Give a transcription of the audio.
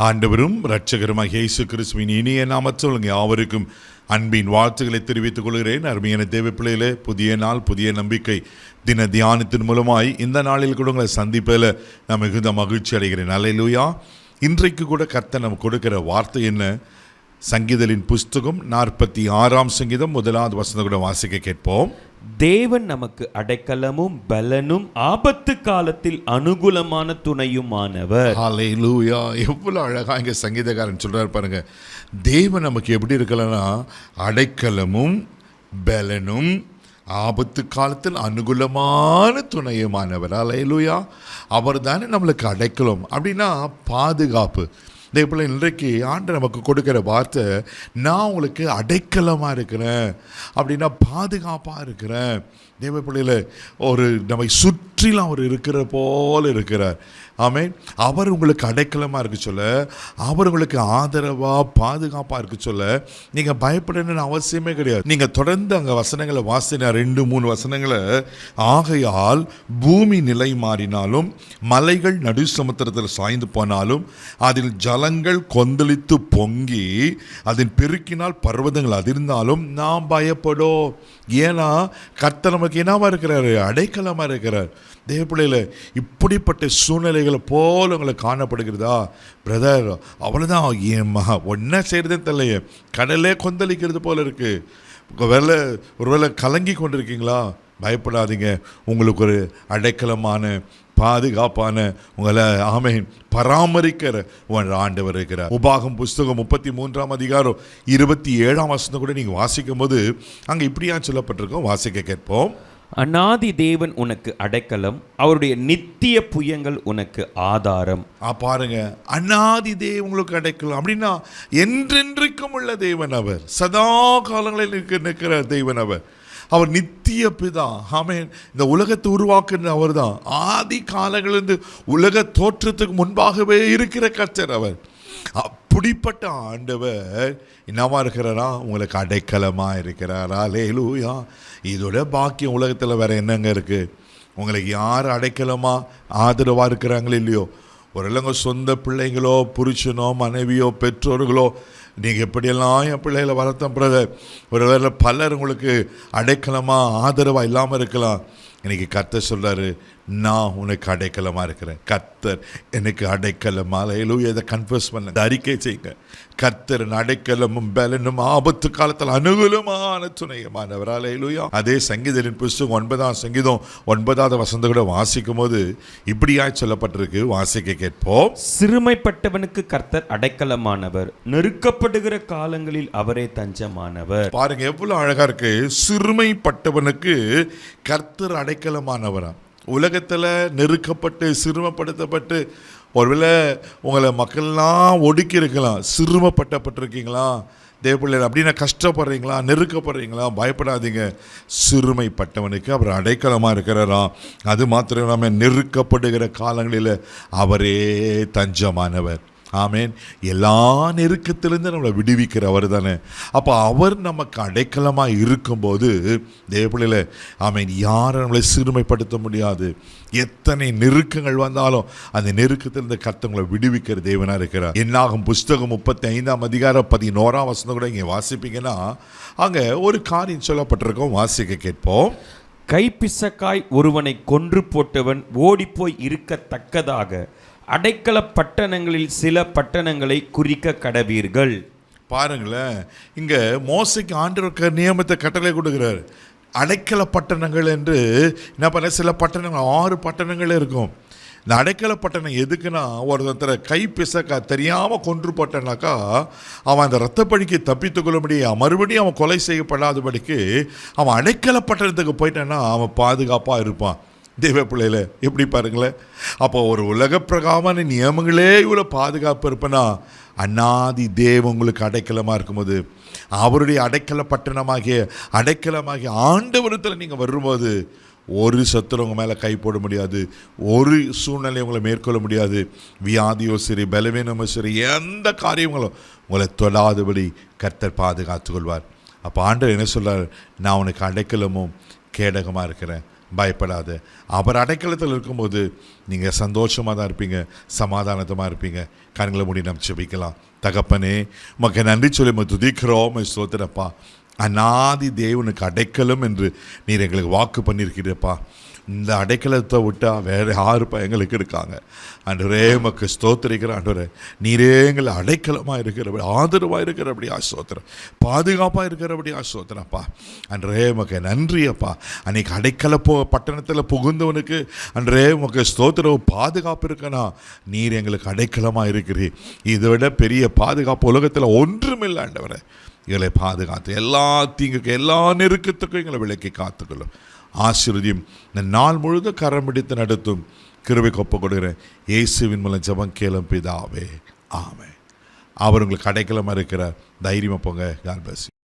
ஆண்டவரும் இரட்சகருமாகிய இயேசு கிறிஸ்துவின் இனிய நாமத்தில் யாவருக்கும் அன்பின் வாழ்த்துக்களை தெரிவித்துக் கொள்கிறேன். அருமையான தேவ பிள்ளைகளே, புதிய நாள், புதிய நம்பிக்கை தின தியானத்தின் மூலமாய் இந்த நாளில் கூட உங்களை சந்திப்பதில் நான் மிகுந்த மகிழ்ச்சி அடைகிறேன். அல்லேலூயா. இன்றைக்கு கூட கர்த்தர் நமக்கு கொடுக்கிற வார்த்தை என்ன? சங்கீதலின் புஸ்தகம் 46ஆம் சங்கீதம் 1வது வசனம் கூட வாசிக்க கேட்போம். தேவன் நமக்கு அடைக்கலமும் பலனும் ஆபத்து காலத்தில் அனுகூலமான துணையுமானவர். ஹல்லேலூயா. எவ்வளவு அழகா இங்க சங்கீதக்காரன் சொல்றாரு பாருங்க. தேவன் நமக்கு எப்படி இருக்கலன்னா அடைக்கலமும் பலனும் ஆபத்து காலத்தில் அனுகூலமான துணையுமானவர். ஹல்லேலூயா. அவர் தானே நம்மளுக்கு அடைக்கலம், அப்படின்னா பாதுகாப்பு. இதேபோல் இன்றைக்கு ஆண்டு நமக்கு கொடுக்குற வார்த்தை, நான் உங்களுக்கு அடைக்கலமாக இருக்கிறேன், அப்படின்னா பாதுகாப்பாக இருக்கிறேன். தேவ பிள்ளையில் ஒரு நம்மை சுற்றிலும் அவர் இருக்கிற போல இருக்கிறார். ஆமென். அவர் உங்களுக்கு அடைக்கலமாக இருக்க சொல்ல, அவர் உங்களுக்கு ஆதரவாக பாதுகாப்பாக இருக்க சொல்ல நீங்கள் பயப்படணும்னு அவசியமே கிடையாது. நீங்கள் தொடர்ந்து அங்கே வசனங்களை வாசினா 2-3 வசனங்களை, ஆகையால் பூமி நிலை மாறினாலும் மலைகள் நடு சமுத்திரத்தில் சாய்ந்து போனாலும் அதில் ஜலங்கள் கொந்தளித்து பொங்கி அதன் பெருக்கினால் பர்வதங்கள் அதிர்ந்தாலும் நாம் பயப்படோம். ஏன்னா கர்த்தர் நமக்கு என்னவா இருக்கிறாரு? அடைக்கலமாக இருக்கிறார். தேவ பிள்ளையில் இப்படிப்பட்ட சூழ்நிலைகளை போல உங்களுக்கு காணப்படுகிறதா? பிரதர், அவ்வளோதான், என் மகா ஒன்றா செய்கிறதே தெரியலையே, கடலே கொந்தளிக்கிறது போல இருக்குது, ஒருவேளை கலங்கி கொண்டிருக்கீங்களா? பயப்படாதீங்க. உங்களுக்கு ஒரு அடைக்கலமான பாதுகாப்பான உங்களை ஆமென் பராமரிக்கிற உங்கள் ஆண்டவர் இருக்கிறார். உபாகம் புஸ்தகம் 33ஆம் அதிகாரம் 27ஆம் வசனம் கூட நீங்கள் வாசிக்கும் போது அங்கே இப்படியா சொல்லப்பட்டிருக்கோம். வாசிக்க கேட்போம். அநாதி தேவன் உனக்கு அடைக்கலம், அவருடைய நித்திய புயங்கள் உனக்கு ஆதாரம். பாருங்க, அநாதி தேவன் உங்களுக்கு அடைக்கலம் அப்படின்னா என்றென்றைக்கும் உள்ள தேவன் அவர், சதா காலங்களில் நிற்கிற தேவன் அவர், அவர் நித்திய பிதா. ஆமென். இந்த உலகத்தை உருவாக்குற அவர் தான். ஆதி காலங்களிலிருந்து உலக தோற்றத்துக்கு முன்பாகவே இருக்கிற கர்த்தர் அவர். அப்படிப்பட்ட ஆண்டவர் என்னவா இருக்கிறாரா? உங்களுக்கு அடைக்கலமா இருக்கிறாரா? அல்லேலூயா. இதோட பாக்கியம் உலகத்தில் வேற என்னங்க இருக்கு? உங்களுக்கு யார் அடைக்கலமா ஆதரவா இருக்கிறாங்களோ இல்லையோ, ஒரு இல்லைங்க சொந்த பிள்ளைங்களோ, புருஷனோ, மனைவியோ, பெற்றோர்களோ, நீங்கள் எப்படியெல்லாம் என் பிள்ளைகளை வளர்த்தம் பிரதர், ஒரு வேளை பலர் உங்களுக்கு அடைக்கலமாக ஆதரவாக இல்லாமல் இருக்கலாம். இன்னைக்கு கர்த்தர் சொல்கிறாரு, நான் உனக்கு அடைக்கலமாக இருக்கிறேன். கர்த்தர் எனக்கு அடைக்கலமாக. அல்லேலூயா. இதை கன்ஃபஸ் பண்ண, அறிக்கை செய்யுங்க. கர்த்தர் அடைக்கலமும் பலனும் ஆபத்து காலத்தில் அனுகூலமான துணையுமானவர். அல்லேலூயா. அதே சங்கீதலின் புஸ்தகம் 9ஆம் சங்கீதம் 9வது வசனம் கூட வாசிக்கும் போது இப்படியாய் சொல்லப்பட்டிருக்கு. வாசிக்க கேட்போம். சிறுமைப்பட்டவனுக்கு கர்த்தர் அடைக்கலமானவர், நெருக்கப்படுகிற காலங்களில் அவரே தஞ்சமானவர். பாருங்க எவ்வளவு அழகா இருக்கு. சிறுமைப்பட்டவனுக்கு கர்த்தர் அடைக்கலமானவரா. உலகத்தில் நெருக்கப்பட்டு சிறுமப்படுத்தப்பட்டு ஒருவேளை உங்களை மக்கள்லாம் ஒடுக்கி இருக்கலாம், சிறுமப்பட்டப்பட்டிருக்கீங்களா தேவ பிள்ளைகள், அப்படின்னா கஷ்டப்படுறீங்களா, நெருக்கப்படுறீங்களா? பயப்படாதீங்க. சிறுமைப்பட்டவனுக்கு அவர் அடைக்கலமாக இருக்கிறாரா. அது மாத்திரம் இல்லாமல் நெருக்கப்படுகிற காலங்களில் அவரே தஞ்சமானவர். ஆமேன். எல்லா நெருக்கத்திலிருந்து நம்மளை விடுவிக்கிற அவர் தானே. அப்போ அவர் நமக்கு அடைக்கலமாக இருக்கும்போது தேவ பிள்ளைகளே, ஆமேன், யாரும் நம்மளை சிறுமைப்படுத்த முடியாது. எத்தனை நெருக்கங்கள் வந்தாலும் அந்த நெருக்கத்திலிருந்து கர்த்தங்களை விடுவிக்கிற தேவனாக இருக்கிறார். என்னாகும் புஸ்தகம் 35ஆம் அதிகாரம் 11ஆம் வசனம் கூட இங்கே வாசிப்பீங்கன்னா அங்கே ஒரு காரியம் சொல்லப்பட்டிருக்கோம். வாசிக்க கேட்போம். கைப்பிசக்காய் ஒருவனை கொன்று போட்டவன் ஓடிப்போய் இருக்கத்தக்கதாக அடைக்கல பட்டணங்களில் சில பட்டணங்களை குறிக்க கடவீர்கள். பாருங்களேன், இங்க மோசைக்கு ஆண்டவர் நியமத்தை கட்டளை கொடுக்கிறார். அடைக்கல பட்டணங்கள் என்று என்ன பண்ண, சில பட்டணங்கள் 6 பட்டணங்கள் இருக்கும். இந்த அடைக்கல பட்டணம் எதுக்குன்னா, ஒருத்தர கை பிசக்க தெரியாமல் கொன்று போட்டனாக்கா அவன் அந்த இரத்தப்பழிக்கு தப்பித்துக்கொள்ளும்படி மறுபடியும் அவன் கொலை செய்யப்படாதபடிக்கு அவன் அடைக்கல பட்டணத்துக்கு போயிட்டான்னா அவன் பாதுகாப்பாக இருப்பான். தேவ பிள்ளையில எப்படி பாருங்களேன். அப்போ ஒரு உலக பிரகாரமான நியமங்களே இவ்வளோ பாதுகாப்பு இருப்பேன்னா, அநாதி தேவன் உங்களுக்கு அடைக்கலமாக இருக்கும்போது, அவருடைய அடைக்கல அடைக்கலமாகிய ஆண்டவரத்தில் நீங்கள் வரும்போது ஒரு சத்துரு உங்கள் மேலே கை போட முடியாது, ஒரு சூழ்நிலை உங்களை மேற்கொள்ள முடியாது. வியாதியோ சரி, பலவீனமோ சரி, எந்த காரியங்களும் உங்களை தொடாதபடி கர்த்தர் பாதுகாத்து கொள்வார். அப்போ ஆண்டவர் என்ன சொல்கிறார்? நான் உனக்கு அடைக்கலமும் கேடகமாக இருக்கிறேன், பயப்படாத. அவர் அடைக்கலத்தில் இருக்கும்போது நீங்கள் சந்தோஷமாக தான் இருப்பீங்க, சமாதானத்தமாக இருப்பீங்க. கண்களை மூடி நம்ம ஜெபிக்கலாம். தகப்பனே, உமக்கு நன்றி சொல்லி உம்மை துதிக்கிறோம், ஸ்தோத்திரப்பா. அநாதி தேவனுக்கு அடைக்கலம் என்று நீர் எங்களுக்கு வாக்கு பண்ணியிருக்கிறப்பா. இந்த அடைக்கலத்தை விட்டால் வேறு யாருப்பா எங்களுக்கு இருக்காங்க. ஆண்டவரே, உமக்கு ஸ்தோத்திரிக்கிற ஆண்டவரே, நீரே எங்களை அடைக்கலமாக இருக்கிறபடி, ஆதரவாக இருக்கிறபடி ஸ்தோத்திரம், பாதுகாப்பாக இருக்கிறபடி ஸ்தோத்திரப்பா. ஆண்டவரே, உமக்கு நன்றியப்பா. அன்றைக்கி பட்டணத்தில் புகுந்தவனுக்கு ஆண்டவரே உமக்கு ஸ்தோத்திரம் பாதுகாப்பு இருக்குன்னா நீர் எங்களுக்கு அடைக்கலமாக இருக்கிறீர். இதை விட பெரிய பாதுகாப்பு உலகத்தில் ஒன்றுமில்லை ஆண்டவரே. எங்களை பாதுகாத்து எல்லா தீங்குக்கு எல்லா நெருக்கத்துக்கும் எங்களை விலக்கி காத்துக்கொள்ளும். ஆசீர்வதியும். இந்த நாள் முழுதும் கரம் பிடித்து நடத்தும் கிருபைக்கு ஒப்புக் கொடுக்கிறேன். இயேசுவின் மூலம் ஜெபம் கேளும் பிதாவே, ஆமென். அவர் உங்களுக்கு அடைக்கலமாக இருக்கிறார். தைரியமாக போங்க. God bless you.